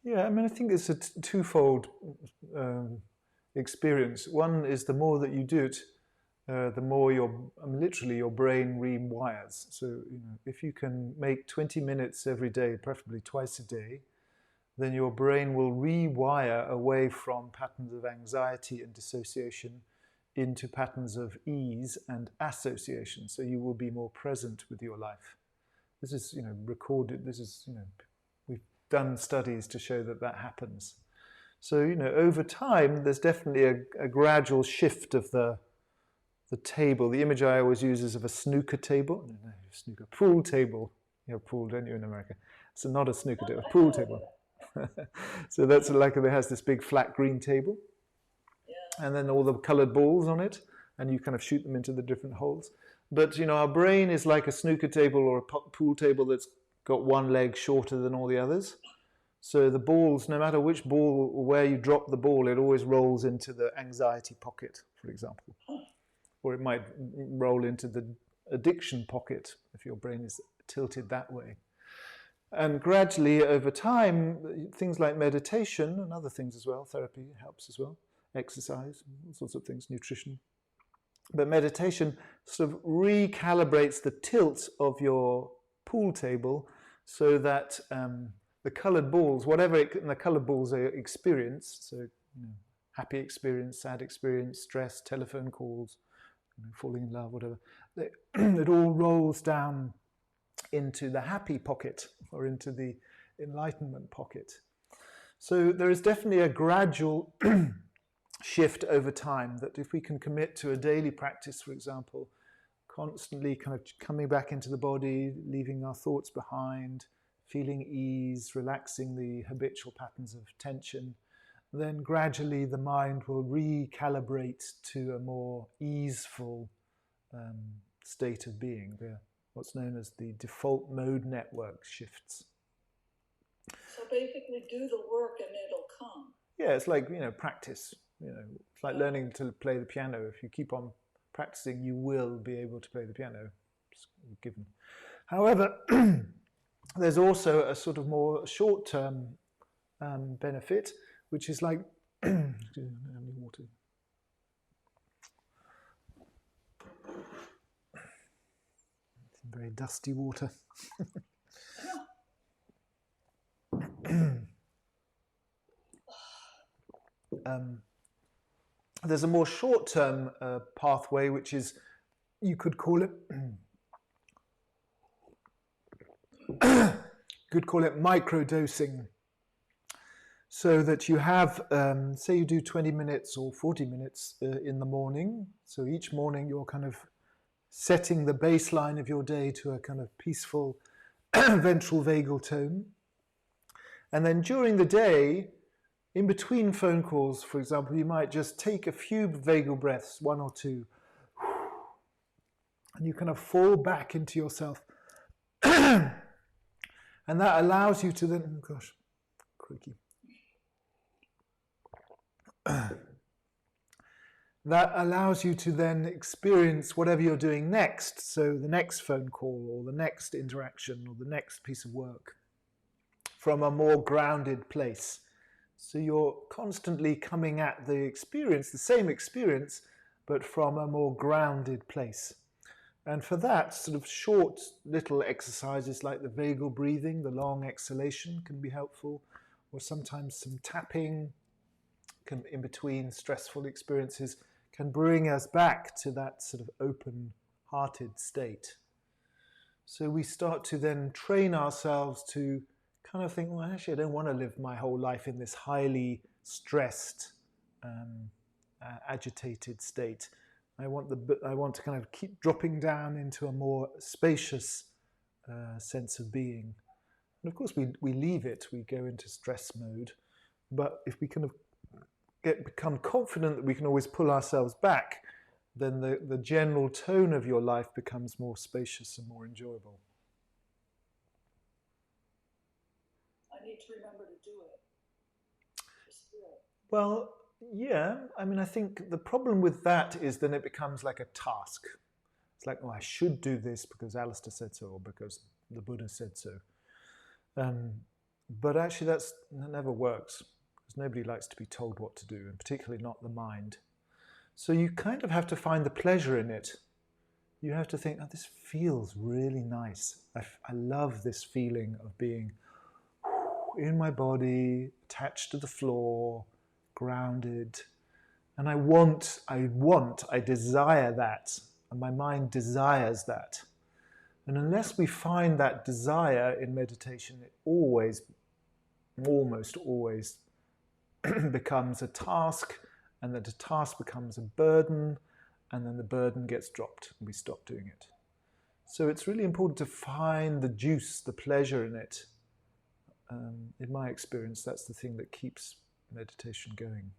Yeah, I mean, I think it's a twofold um, experience. One is the more that you do it, the more literally your brain rewires. So, if you can make 20 minutes every day, preferably twice a day, then your brain will rewire away from patterns of anxiety and dissociation into patterns of ease and association. So you will be more present with your life. This is, recorded. This is, we've done studies to show that that happens. So, over time, there's definitely a gradual shift of the table. The image I always use is of a snooker table. No, snooker, pool table. You have pool, don't you, in America? So not a snooker table, a pool table. So that's like it has this big flat green table, and then all the colored balls on it, and you kind of shoot them into the different holes. But our brain is like a snooker table or a pool table that's got one leg shorter than all the others. So the balls, no matter which ball or where you drop the ball, it always rolls into the anxiety pocket, for example. Or it might roll into the addiction pocket if your brain is tilted that way. And gradually, over time, things like meditation and other things as well, therapy helps as well, exercise, all sorts of things, nutrition. But meditation sort of recalibrates the tilt of your pool table so that the colored balls, whatever the colored balls are experienced, so happy experience, sad experience, stress, telephone calls, falling in love, whatever, it all rolls down into the happy pocket or into the enlightenment pocket. So there is definitely a gradual shift over time that if we can commit to a daily practice, for example, constantly kind of coming back into the body, leaving our thoughts behind, feeling ease, relaxing the habitual patterns of tension, then gradually the mind will recalibrate to a more easeful state of being. What's known as the default mode network shifts. So basically do the work and it'll come. Yeah, it's like, practice. It's like learning to play the piano. If you keep on practicing, you will be able to play the piano. It's given. However, there's also a sort of more short-term benefit, which is like, excuse me, I don't have any water. Some very dusty water. There's a more short-term pathway, which is, you could call it, microdosing. So that you have, say you do 20 minutes or 40 minutes in the morning. So each morning you're kind of setting the baseline of your day to a kind of peaceful ventral vagal tone. And then during the day, in between phone calls, for example, you might just take a few vagal breaths, one or two, and you kind of fall back into yourself. And that allows you to then, oh gosh, creaky. That allows you to then experience whatever you're doing next. So the next phone call or the next interaction or the next piece of work from a more grounded place. So you're constantly coming at the experience, the same experience, but from a more grounded place. And for that, sort of short little exercises like the vagal breathing, the long exhalation can be helpful, or sometimes some tapping in between stressful experiences can bring us back to that sort of open-hearted state. So we start to then train ourselves to kind of think, well, actually, I don't want to live my whole life in this highly stressed, agitated state. I want to kind of keep dropping down into a more spacious sense of being. And of course, we leave it, we go into stress mode. But if we kind of become confident that we can always pull ourselves back, then the general tone of your life becomes more spacious and more enjoyable. I need to remember to do it. Just do it. Well, yeah. I mean, I think the problem with that is then it becomes like a task. It's like, oh, I should do this because Alistair said so or because the Buddha said so. But actually that never works, because nobody likes to be told what to do, and particularly not the mind. So you kind of have to find the pleasure in it. You have to think, oh, this feels really nice. I love this feeling of being in my body, attached to the floor, grounded. And I desire that. And my mind desires that. And unless we find that desire in meditation, it almost always becomes a task, and that the task becomes a burden, and then the burden gets dropped and we stop doing it. So it's really important to find the juice, the pleasure in it. In my experience, that's the thing that keeps meditation going.